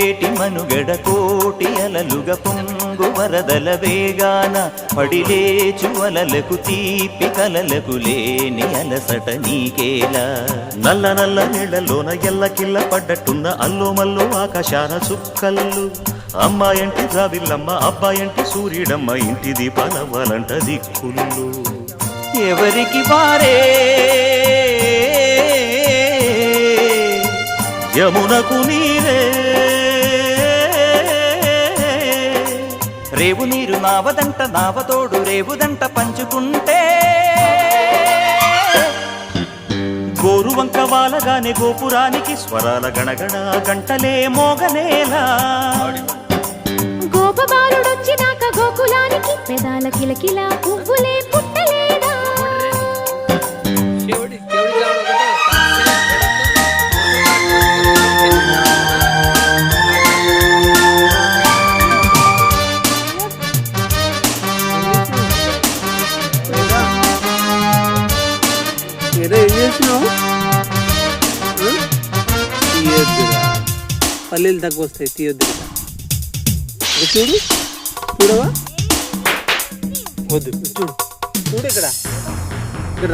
పొంగేటి మనుగడ కోటి అలలుగ పొంగు వరదల వేగాన పడిలేచు అలలకు తీపి కలలకు లేని అలసట నీకేలా. నల్ల నల్ల నీళ్లలోన ఎల్లకిల్ల పడ్డట్టున్న అల్లో మల్లో ఆకాశాన చుక్కల్లు. అమ్మాయంటి జాబిల్లమ్మ అబ్బాయంటి సూర్యుడమ్మ ఇంటి దీపాలవ్వాలంట దిక్కులు. ఎవరికి వారే యమునకు నీరే, రేవు నీరు నావదంట నావతోడు రేవుదంట పంచుకుంటే. గోరువంక వాలగానే గోపురానికి స్వరాల గణగణ గంటలే మోగనేలా. గోపబాలుడొచ్చినాక గోకులానికి పెదాల కిలకిలా పువ్వులే పుట్టలేదా. ఏం చేసినావు? తీయొద్దురా, పల్లెలు తక్కువ వస్తాయి, తీయొద్దురా. చూడు, చూడవా? వద్దు, చూడు చూడు, ఇక్కడ ఇక్కడ